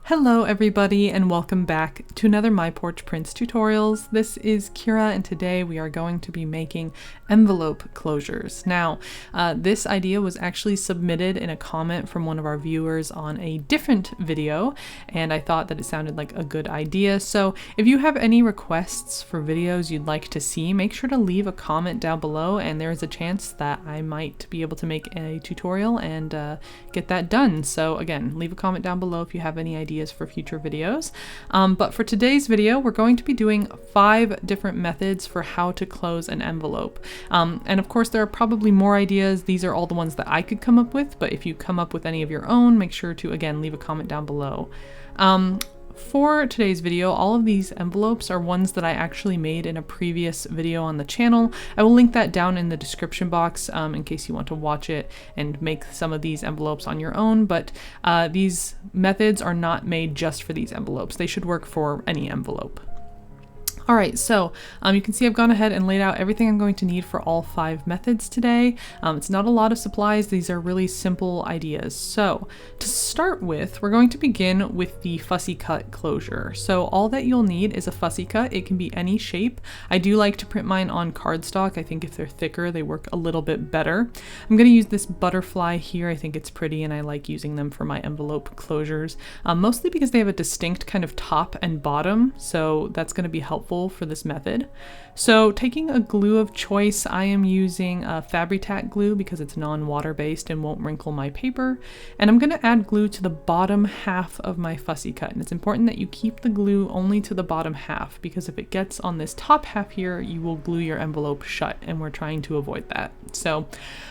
Hello everybody and welcome back to another My Porch Prints tutorials. This is Kyra and today we are going to be making envelope closures. Now, this idea was actually submitted in a comment from one of our viewers on a different video and I thought that it sounded like a good idea. So if you have any requests for videos you'd like to see, make sure to leave a comment down below and there is a chance that I might be able to make a tutorial and get that done. So again, leave a comment down below if you have any ideas for future videos. But for today's video, we're going to be doing 5 different methods for how to close an envelope. And of course, there are probably more ideas. These are all the ones that I could come up with, but if you come up with any of your own, make sure to, again, leave a comment down below. For today's video, all of these envelopes are ones that I actually made in a previous video on the channel. I will link that down in the description box in case you want to watch it and make some of these envelopes on your own, but these methods are not made just for these envelopes. They should work for any envelope. All right, so you can see I've gone ahead and laid out everything I'm going to need for all 5 methods today. It's not a lot of supplies. These are really simple ideas. So to start with, we're going to begin with the fussy cut closure. So all that you'll need is a fussy cut. It can be any shape. I do like to print mine on cardstock. I think if they're thicker, they work a little bit better. I'm going to use this butterfly here. I think it's pretty and I like using them for my envelope closures, mostly because they have a distinct kind of top and bottom. So that's going to be helpful for this method. So taking a glue of choice, I am using FABRI TAC glue because it's non-water based and won't wrinkle my paper. And I'm going to add glue to the bottom half of my fussy cut. And it's important that you keep the glue only to the bottom half because if it gets on this top half here, you will glue your envelope shut and we're trying to avoid that. So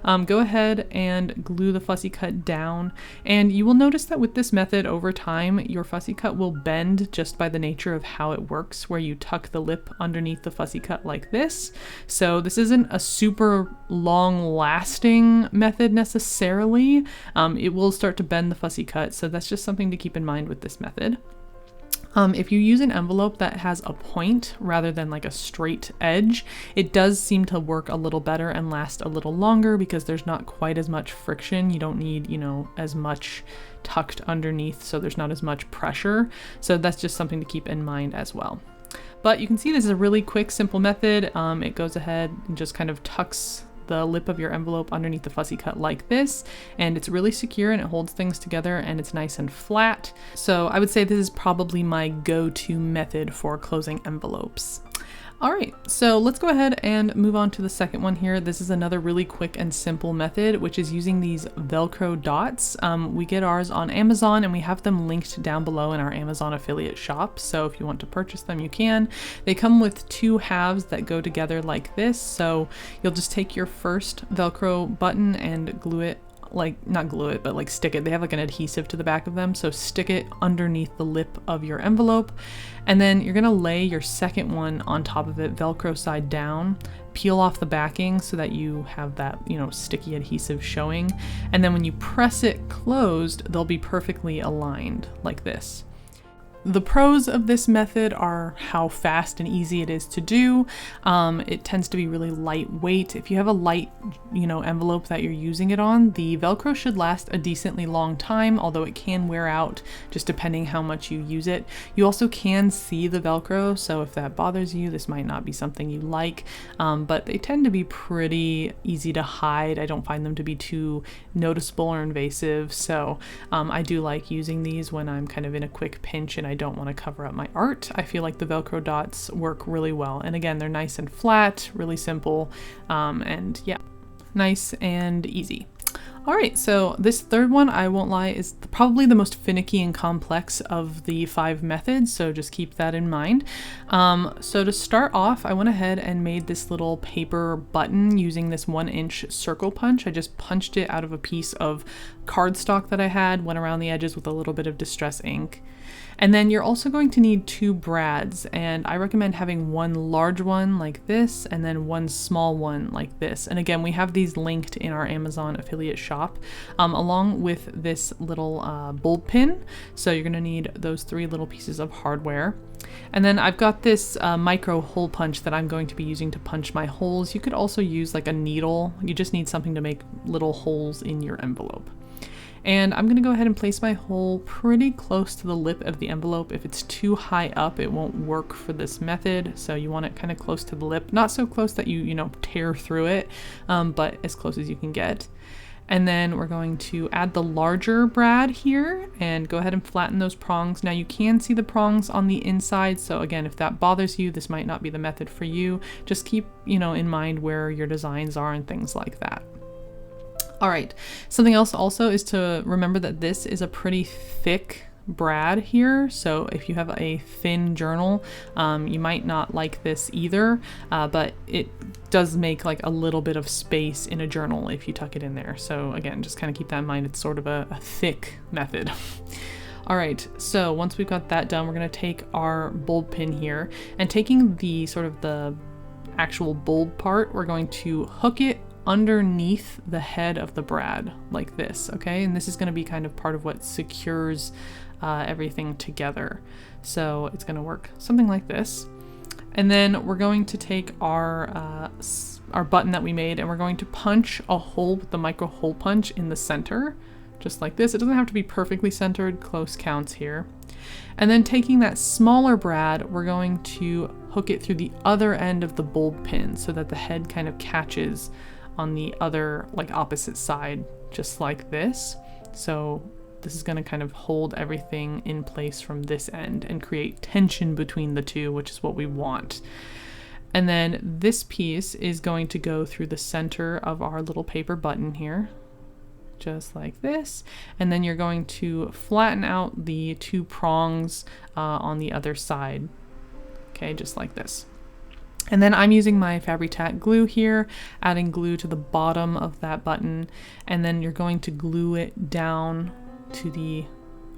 go ahead and glue the fussy cut down. And you will notice that with this method over time, your fussy cut will bend just by the nature of how it works, where you tuck the lip underneath the fussy cut like this. So this isn't a super long lasting method necessarily. It will start to bend the fussy cut. So that's just something to keep in mind with this method. If you use an envelope that has a point rather than like a straight edge, it does seem to work a little better and last a little longer because there's not quite as much friction. You don't need, as much tucked underneath, so there's not as much pressure. So that's just something to keep in mind as well. But you can see this is a really quick, simple method. It goes ahead and just kind of tucks the lip of your envelope underneath the fussy cut like this, and it's really secure and it holds things together and it's nice and flat. So I would say this is probably my go-to method for closing envelopes. All right, so let's go ahead and move on to the second one here. This is another really quick and simple method, which is using these Velcro dots. We get ours on Amazon and we have them linked down below in our Amazon affiliate shop. So if you want to purchase them, you can. They come with 2 halves that go together like this. So you'll just take your first Velcro button and glue it, not glue it, but like stick it. They have like an adhesive to the back of them. So stick it underneath the lip of your envelope. And then you're gonna lay your second one on top of it, Velcro side down, peel off the backing so that you have that, sticky adhesive showing. And then when you press it closed, they'll be perfectly aligned like this. The pros of this method are how fast and easy it is to do. It tends to be really lightweight. If you have a light, envelope that you're using it on, the Velcro should last a decently long time, although it can wear out just depending how much you use it. You also can see the Velcro, so if that bothers you, this might not be something you like, but they tend to be pretty easy to hide. I don't find them to be too noticeable or invasive, so I do like using these when I'm kind of in a quick pinch and I don't want to cover up my art. I feel like the Velcro dots work really well. And again, they're nice and flat, really simple, and yeah, nice and easy. All right, so this third one, I won't lie, is probably the most finicky and complex of the 5 methods, so just keep that in mind. So to start off, I went ahead and made this little paper button using this 1-inch circle punch. I just punched it out of a piece of cardstock that I had, went around the edges with a little bit of distress ink. And then you're also going to need 2 brads, and I recommend having one large one like this and then one small one like this. And again, we have these linked in our Amazon affiliate shop, along with this little bulb pin. So you're gonna need those 3 little pieces of hardware. And then I've got this micro hole punch that I'm going to be using to punch my holes. You could also use like a needle. You just need something to make little holes in your envelope. And I'm gonna go ahead and place my hole pretty close to the lip of the envelope. If it's too high up, it won't work for this method. So you want it kind of close to the lip, not so close that you know, tear through it, but as close as you can get. And then we're going to add the larger brad here and go ahead and flatten those prongs. Now you can see the prongs on the inside. So again, if that bothers you, this might not be the method for you. Just keep, you know, in mind where your designs are and things like that. All right, something else also is to remember that this is a pretty thick brad here, so if you have a thin journal, you might not like this either, but it does make like a little bit of space in a journal if you tuck it in there. So again, just kind of keep that in mind. It's sort of a thick method. All right, so once we've got that done, we're going to take our bulb pin here, and taking the sort of the actual bulb part, we're going to hook it underneath the head of the brad like this, okay? And this is going to be kind of part of what secures everything together. So it's going to work something like this. And then we're going to take our button that we made, and we're going to punch a hole with the micro hole punch in the center, just like this. It doesn't have to be perfectly centered, close counts here. And then taking that smaller brad, we're going to hook it through the other end of the bulb pin so that the head kind of catches on the other, like, opposite side, just like this. So this is going to kind of hold everything in place from this end and create tension between the two, which is what we want. And then this piece is going to go through the center of our little paper button here, just like this. And then you're going to flatten out the two prongs on the other side, okay, just like this. And then I'm using my FABRI TAC glue here, adding glue to the bottom of that button, and then you're going to glue it down to the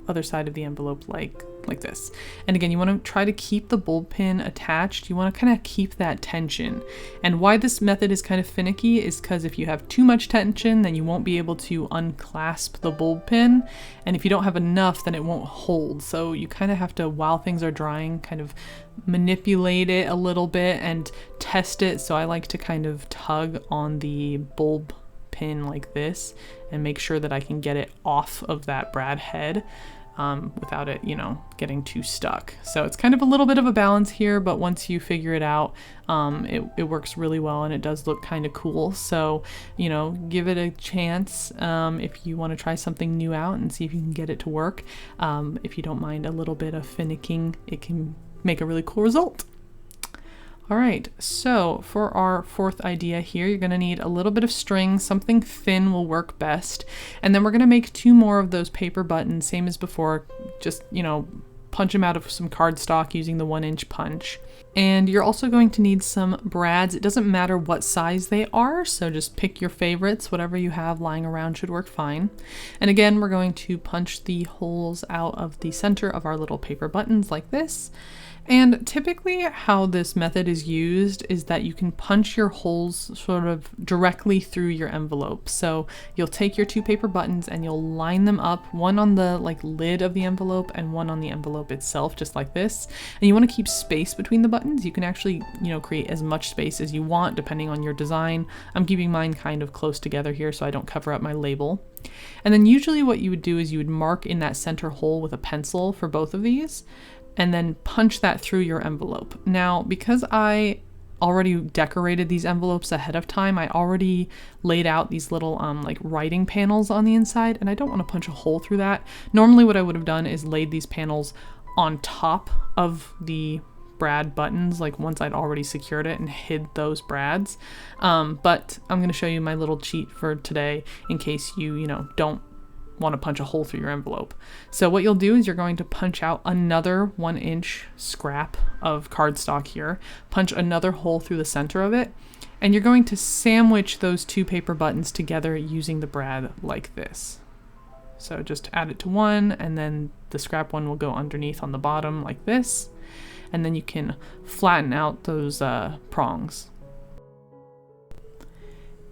other side of the envelope like this. And again, you want to try to keep the bulb pin attached. You want to kind of keep that tension. And why this method is kind of finicky is because if you have too much tension, then you won't be able to unclasp the bulb pin. And if you don't have enough, then it won't hold. So you kind of have to, while things are drying, kind of manipulate it a little bit and test it. So I like to kind of tug on the bulb pin like this and make sure that I can get it off of that brad head without it, you know, getting too stuck. So it's kind of a little bit of a balance here, but once you figure it out, it works really well, and it does look kind of cool. So, you know, give it a chance if you want to try something new out and see if you can get it to work. If you don't mind a little bit of finicking, it can make a really cool result. All right, so for our fourth idea here, you're gonna need a little bit of string. Something thin will work best. And then we're gonna make two more of those paper buttons, same as before, just, you know, punch them out of some cardstock using the 1-inch punch. And you're also going to need some brads. It doesn't matter what size they are, so just pick your favorites. Whatever you have lying around should work fine. And again, we're going to punch the holes out of the center of our little paper buttons like this. And typically how this method is used is that you can punch your holes sort of directly through your envelope. So you'll take your two paper buttons and you'll line them up, one on the like lid of the envelope and one on the envelope itself, just like this. And you want to keep space between the buttons. You can actually, you know, create as much space as you want depending on your design. I'm keeping mine kind of close together here so I don't cover up my label. And then usually what you would do is you would mark in that center hole with a pencil for both of these, and then punch that through your envelope. Now, because I already decorated these envelopes ahead of time, I already laid out these little like writing panels on the inside, and I don't want to punch a hole through that. Normally what I would have done is laid these panels on top of the brad buttons, like once I'd already secured it and hid those brads. But I'm going to show you my little cheat for today in case you know, don't want to punch a hole through your envelope. So what you'll do is you're going to punch out another 1-inch scrap of cardstock here, punch another hole through the center of it, and you're going to sandwich those two paper buttons together using the brad like this. So just add it to one, and then the scrap one will go underneath on the bottom like this, and then you can flatten out those prongs.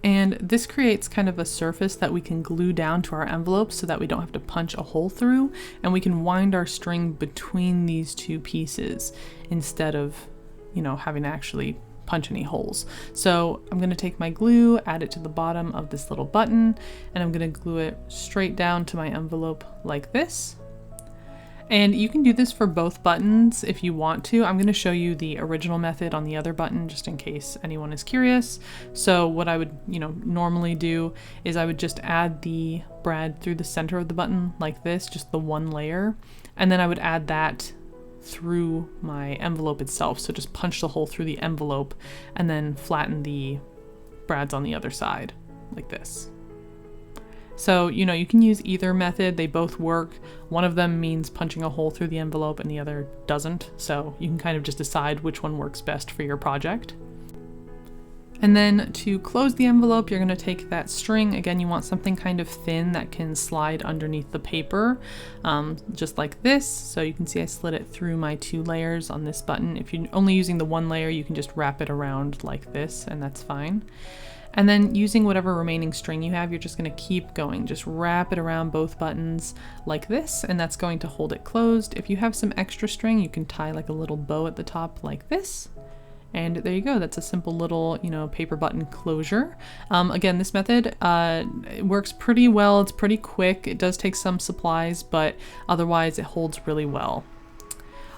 And this creates kind of a surface that we can glue down to our envelope so that we don't have to punch a hole through, and we can wind our string between these two pieces instead of, you know, having to actually punch any holes. So I'm going to take my glue, add it to the bottom of this little button, and I'm going to glue it straight down to my envelope like this. And you can do this for both buttons if you want to. I'm going to show you the original method on the other button just in case anyone is curious. So what I would, normally do is I would just add the brad through the center of the button like this, just the one layer. And then I would add that through my envelope itself. So just punch the hole through the envelope and then flatten the brads on the other side like this. So, you can use either method, they both work. One of them means punching a hole through the envelope and the other doesn't. So you can kind of just decide which one works best for your project. And then to close the envelope, you're going to take that string. Again, you want something kind of thin that can slide underneath the paper, just like this. So you can see I slid it through my 2 layers on this button. If you're only using the 1 layer, you can just wrap it around like this, and that's fine. And then using whatever remaining string you have, you're just going to keep going. Just wrap it around both buttons like this, and that's going to hold it closed. If you have some extra string, you can tie like a little bow at the top like this. And there you go. That's a simple little, paper button closure. Again, this method it works pretty well. It's pretty quick. It does take some supplies, but otherwise it holds really well.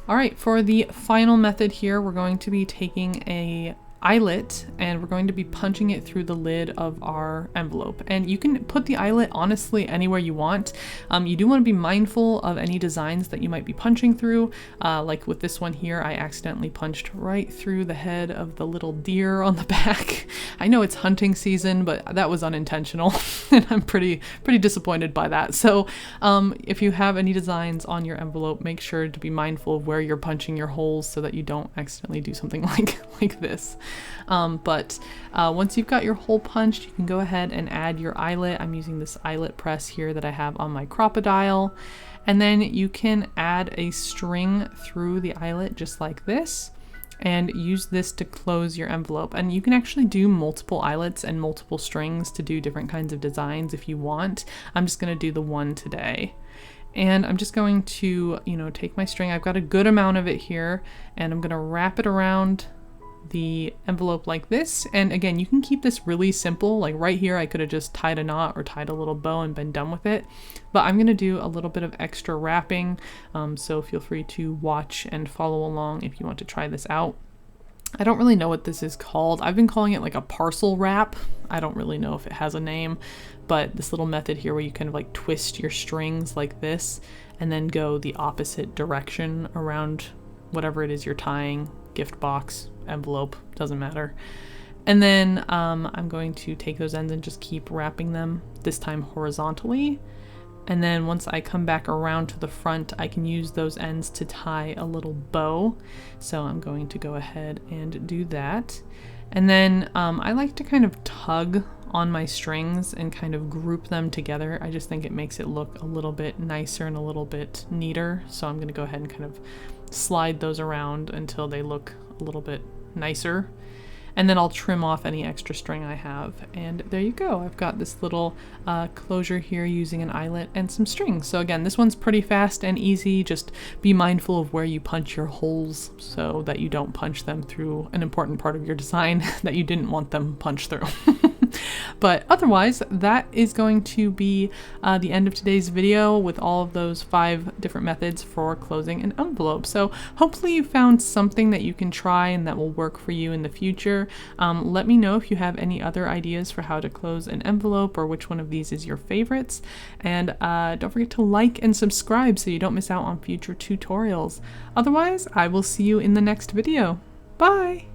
All right, for the final method here, we're going to be taking a eyelet and we're going to be punching it through the lid of our envelope. And you can put the eyelet honestly anywhere you want. You do want to be mindful of any designs that you might be punching through. Like with this one here, I accidentally punched right through the head of the little deer on the back. I know it's hunting season, but that was unintentional and I'm pretty disappointed by that. So if you have any designs on your envelope, make sure to be mindful of where you're punching your holes so that you don't accidentally do something like this. But once you've got your hole punched, you can go ahead and add your eyelet. I'm using this eyelet press here that I have on my Crop-A-Dial. And then you can add a string through the eyelet just like this and use this to close your envelope. And you can actually do multiple eyelets and multiple strings to do different kinds of designs if you want. I'm just going to do the one today. And I'm just going to, take my string. I've got a good amount of it here, and I'm going to wrap it around the envelope like this. And again, you can keep this really simple. Like right here, I could have just tied a knot or tied a little bow and been done with it. But I'm going to do a little bit of extra wrapping. So feel free to watch and follow along if you want to try this out. I don't really know what this is called. I've been calling it like a parcel wrap. I don't really know if it has a name, but this little method here where you kind of like twist your strings like this and then go the opposite direction around whatever it is you're tying, gift box, envelope, doesn't matter. And then I'm going to take those ends and just keep wrapping them, this time horizontally. And then once I come back around to the front, I can use those ends to tie a little bow. So I'm going to go ahead and do that. And then I like to kind of tug on my strings and kind of group them together. I just think it makes it look a little bit nicer and a little bit neater. So I'm going to go ahead and kind of slide those around until they look a little bit nicer. And then I'll trim off any extra string I have. And there you go. I've got this little closure here using an eyelet and some string. So again, this one's pretty fast and easy. Just be mindful of where you punch your holes so that you don't punch them through an important part of your design that you didn't want them punched through. But otherwise, that is going to be the end of today's video with all of those 5 different methods for closing an envelope. So hopefully you found something that you can try and that will work for you in the future. Let me know if you have any other ideas for how to close an envelope or which one of these is your favorites. And don't forget to like and subscribe so you don't miss out on future tutorials. Otherwise, I will see you in the next video. Bye!